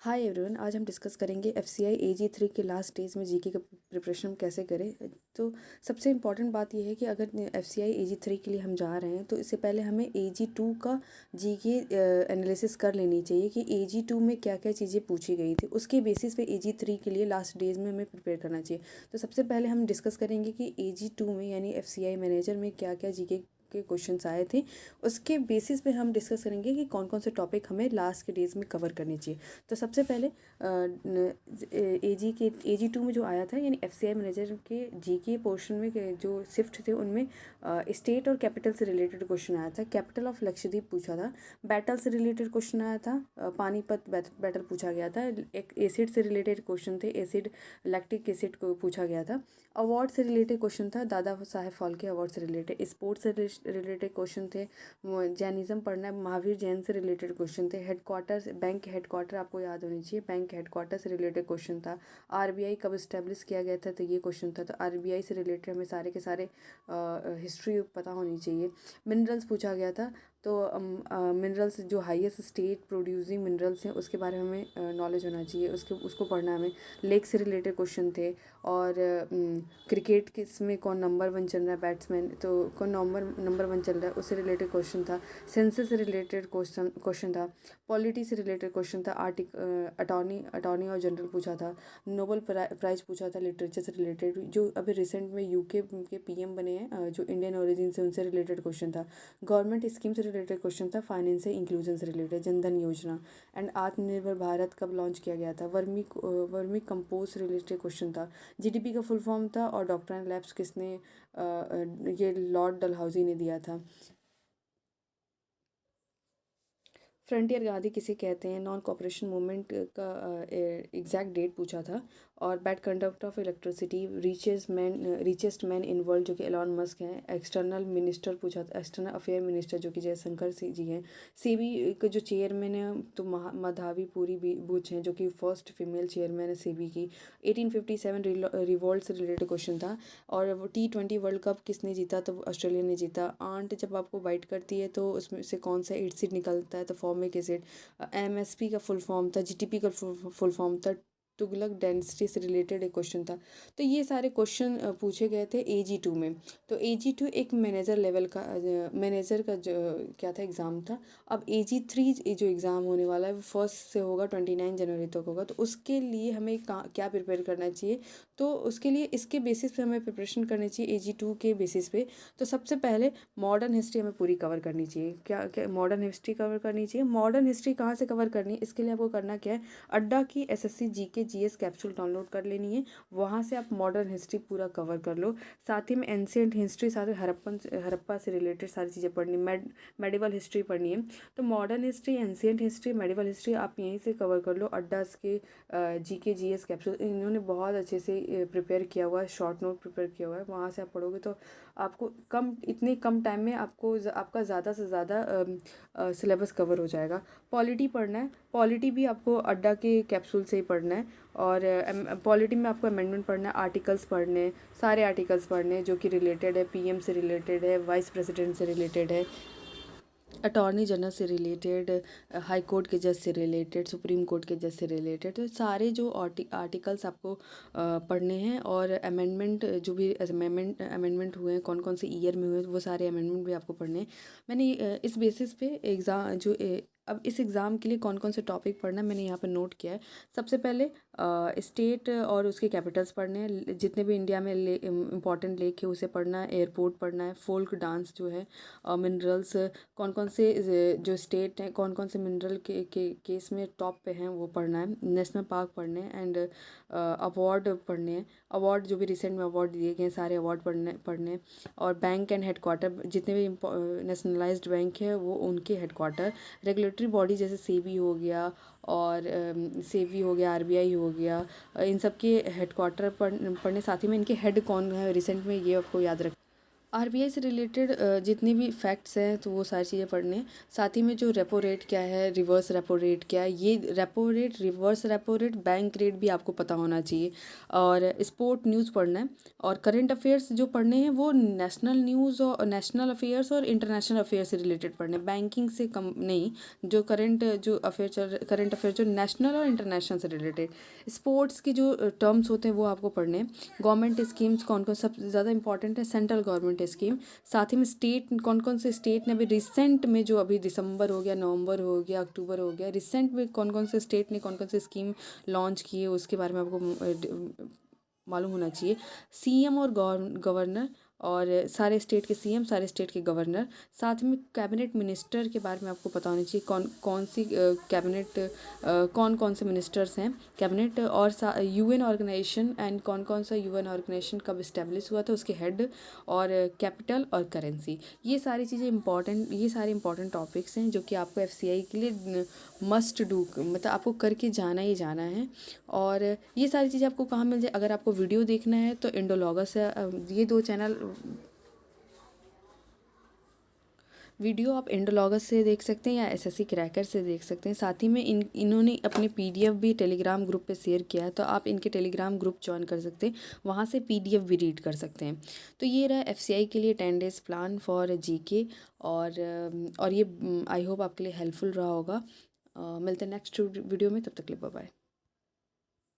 Hi everyone, आज हम discuss करेंगे एफसीआई एजी 3 के लास्ट डेज में जीके का प्रिपरेशन कैसे करें। तो सबसे इम्पॉर्टेंट बात यह है कि अगर एफसीआई एजी 3 के लिए हम जा रहे हैं तो इससे पहले हमें एजी 2 का जीके एनालिसिस कर लेनी चाहिए कि एजी 2 में क्या क्या चीज़ें पूछी गई थी। उसके बेसिस पे एजी 3 के लिए लास्ट डेज में हमें प्रिपेयर करना चाहिए। तो सबसे पहले हम डिस्कस करेंगे कि एजी 2 में यानी एफसीआई मैनेजर में क्या क्या जीके के क्वेश्चंस आए थे। उसके बेसिस पे हम डिस्कस करेंगे कि कौन कौन से टॉपिक हमें लास्ट के डेज में कवर करने चाहिए। तो सबसे पहले एजी 2 में जो आया था यानी एफसीआई मैनेजर के जीके पोर्शन में जो शिफ्ट थे उनमें स्टेट और कैपिटल से रिलेटेड क्वेश्चन आया था। कैपिटल ऑफ लक्षद्वीप पूछा था, बैटल से रिलेटेड क्वेश्चन आया था, पानीपत बैटल पूछा गया था, एक एसिड से रिलेटेड क्वेश्चन थे, एसिड लैक्टिक एसिड को पूछा गया था। अवार्ड से रिलेटेड क्वेश्चन था, दादा साहेब फाल्के अवार्ड से रिलेटेड। स्पोर्ट्स से रिलेटेड क्वेश्चन थे, जैनिज्म पढ़ना है, महावीर जैन से रिलेटेड क्वेश्चन थे। हेडक्वार्टर, बैंक हेडक्वार्टर आपको याद होनी चाहिए, बैंक हेडक्वार्टर से रिलेटेड क्वेश्चन था। आरबीआई कब इस्टेब्लिश किया गया था, तो ये क्वेश्चन था। तो आरबीआई से रिलेटेड हमें सारे के सारे हिस्ट्री पता होनी चाहिए। मिनरल्स पूछा गया था, तो मिनरल्स जो हाईएस्ट स्टेट प्रोड्यूसिंग मिनरल्स हैं उसके बारे में हमें नॉलेज होना चाहिए, उसको पढ़ना हमें। लेक से रिलेटेड क्वेश्चन थे। और क्रिकेट किसमें कौन नंबर 1 चल रहा है बैट्समैन, तो कौन नंबर 1 चल रहा है उससे रिलेटेड क्वेश्चन था। सेंसस से रिलेटेड क्वेश्चन था। पॉलिटी से रिलेटेड क्वेश्चन था। अटॉर्नी और जनरल पूछा था। नोबेल प्राइज पूछा था लिटरेचर से रिलेटेड, जो अभी रिसेंट में यूके के पीएम बने हैं जो इंडियन ओरिजिन से, उनसे रिलेटेड क्वेश्चन था। गवर्नमेंट स्कीम से रिलेटेड क्वेश्चन था। फाइनेंस से इंक्लूजन से रिलेटेड, जनधन योजना। एंड आत्मनिर्भर भारत कब लॉन्च किया गया था। वर्मी कंपोज से रिलेटेड क्वेश्चन था। जीडीपी का फुल फॉर्म था। और डॉक्टर लैब्स किसने ये लॉर्ड डलहौजी ने दिया था। फ्रंटियर गांधी किसे कहते हैं, नॉन कॉपरेशन मूवमेंट का एग्जैक्ट डेट पूछा था। और bad conduct of electricity, richest man in world जो कि एलॉन मस्क हैं। एक्सटर्नल मिनिस्टर पूछा था, एक्सटर्नल अफेयर मिनिस्टर जो कि जयशंकर जी हैं। सेबी के जो चेयरमैन हैं तो माधवी पूरी बुच हैं जो कि फर्स्ट फीमेल चेयरमैन है सेबी की। 1857 रिवॉल्ट से रिलेटेड क्वेश्चन था। और वो T20 वर्ल्ड कप किसने जीता, तो ऑस्ट्रेलिया ने जीता। आंट जब आपको बाइट करती है तो उसमें से कौन सा एसिड निकलता है, तो फॉर्मिक एसिड। एमएसपी का फुल फॉर्म था। जीटीपी का फुल फॉर्म था। तुगलक डेंसिटी से रिलेटेड एक क्वेश्चन था। तो ये सारे क्वेश्चन पूछे गए थे एजी 2 में। तो एजी 2 एक मैनेजर लेवल का मैनेजर का जो क्या था एग्ज़ाम था। अब एजी 3 जो एग्ज़ाम होने वाला है वो 1 से होगा, 29 जनवरी तक होगा। तो उसके लिए हमें क्या प्रिपेयर करना चाहिए, तो उसके लिए इसके बेसिस पे हमें प्रिपरेशन करनी चाहिए एजी 2 के बेसिस पे। तो सबसे पहले मॉडर्न हिस्ट्री हमें पूरी कवर करनी चाहिए। क्या क्या मॉडर्न हिस्ट्री कवर करनी चाहिए। मॉडर्न हिस्ट्री कहाँ से कवर करनी है, इसके लिए आपको करना क्या है, अड्डा की SSC GK GS capsule download कर लेनी है। वहाँ से आप मॉडर्न हिस्ट्री पूरा कवर कर लो। साथ ही में एंशियंट हिस्ट्री, साथ ही हड़प्पा से रिलेटेड सारी चीज़ें पढ़नी, मेडिवल हिस्ट्री पढ़नी है। तो modern history, ancient history, medieval history आप यहीं से कवर कर लो। अड्डास के जीके जीएस कैप्सूल इन्होंने बहुत अच्छे से प्रिपेयर किया हुआ है, शॉर्ट नोट प्रिपेयर किया हुआ है। वहाँ से आप पढ़ोगे तो आपको इतने कम टाइम में आपका ज़्यादा से ज़्यादा सिलेबस कवर हो जाएगा। पॉलिटी पढ़ना है, पॉलिटी भी आपको अड्डा के कैप्सूल से ही पढ़ना है। और पॉलिटी में आपको अमेंडमेंट पढ़ना है, आर्टिकल्स पढ़ने हैं, सारे आर्टिकल्स पढ़ने हैं जो कि रिलेटेड है, पीएम से रिलेटेड है, वाइस प्रेसिडेंट से रिलेटेड है, अटॉर्नी जनरल से रिलेटेड, हाई कोर्ट के जज से रिलेटेड, सुप्रीम कोर्ट के जज से रिलेटेड। तो सारे जो आर्टिकल्स आपको पढ़ने हैं। और अमेंडमेंट जो भी अमेंडमेंट हुए हैं, कौन कौन से ईयर में हुए वो सारे अमेंडमेंट भी आपको पढ़ने हैं। मैंने इस बेसिस पे एग्ज़ाम अब इस एग्ज़ाम के लिए कौन कौन से टॉपिक पढ़ना है मैंने यहाँ पर नोट किया है। सबसे पहले स्टेट और उसके कैपिटल्स पढ़ने हैं, जितने भी इंडिया में इम्पॉर्टेंट लेक है उसे पढ़ना है, एयरपोर्ट पढ़ना है, फोल्क डांस जो है, मिनरल्स, कौन कौन से जो स्टेट हैं कौन कौन से मिनरल के केस में टॉप पे हैं वो पढ़ना है, नेशनल पार्क पढ़ने हैं। एंड अवार्ड पढ़ने हैं, अवार्ड जो भी रिसेंट में अवार्ड दिए गए हैं सारे अवार्ड पढ़ने हैं। और बैंक एंड हेडक्वार्टर, जितने भी नेशनलाइज्ड बैंक है वो उनके हेडक्वार्टर। रेगुलेटरी बॉडी जैसे सेबी हो गया, और सेबी हो गया, आरबीआई हो गया, इन सब के हेडक्वार्टर पढ़ने। साथ ही में इनके हेड कौन है रिसेंट में ये आपको याद रख। आरबीआई से रिलेटेड जितनी भी फैक्ट्स हैं तो वो सारी चीज़ें पढ़ने हैं। साथ ही में जो रेपो रेट क्या है, रिवर्स रेपो रेट क्या है, ये repo rate, reverse repo rate, bank rate भी आपको पता होना चाहिए। और स्पोर्ट न्यूज़ पढ़ना है। और करंट अफेयर्स जो पढ़ने हैं वो नेशनल न्यूज़ और नेशनल अफेयर्स और इंटरनेशनल अफेयर्स से रिलेटेड पढ़ने हैं, बैंकिंग से कम नहीं। जो करंट अफेयर जो नेशनल और इंटरनेशनल से रिलेटेड। स्पोर्ट्स की जो टर्म्स होते हैं वो आपको पढ़ने हैं। गवर्नमेंट स्कीम्स कौन कौन, सबसे ज़्यादा इंपॉर्टेंट है सेंट्रल गवर्नमेंट स्कीम। साथ ही में स्टेट कौन कौन से स्टेट ने अभी रिसेंट में, जो अभी दिसंबर हो गया, नवंबर हो गया, अक्टूबर हो गया, रिसेंट में कौन कौन से स्टेट ने कौन कौन से स्कीम लॉन्च की है उसके बारे में आपको मालूम होना चाहिए। सीएम और गवर्नर, और सारे स्टेट के सीएम, सारे स्टेट के गवर्नर। साथ में कैबिनेट मिनिस्टर के बारे में आपको पता होना चाहिए, कौन कौन सी कैबिनेट, कौन कौन से मिनिस्टर्स हैं कैबिनेट। और यूएन ऑर्गेनाइजेशन एंड कौन कौन सा यूएन ऑर्गेनाइजेशन कब इस्टेब्लिश हुआ था, उसके हेड, और कैपिटल और करेंसी। ये सारी चीज़ें इंपॉर्टेंट, ये सारे इंपॉर्टेंट टॉपिक्स हैं जो कि आपको एफसीआई के लिए मस्ट डू, मतलब आपको करके जाना ही जाना है। और ये सारी चीज़ें आपको कहाँ मिल जाए, अगर आपको वीडियो देखना है तो इंडोलॉगस है, ये दो चैनल वीडियो आप इंडोलॉगस से देख सकते हैं या एसएससी क्रैकर से देख सकते हैं। साथ ही में इन्होंने अपने पीडीएफ भी टेलीग्राम ग्रुप पे शेयर किया है, तो आप इनके टेलीग्राम ग्रुप ज्वाइन कर सकते हैं, वहाँ से पीडीएफ भी रीड कर सकते हैं। तो ये रहा एफसीआई के लिए 10 डेज़ प्लान फॉर जीके। और ये आई होप आपके लिए हेल्पफुल रहा होगा। मिलते हैं नेक्स्ट वीडियो में, तब तक के लिए बाय बाय।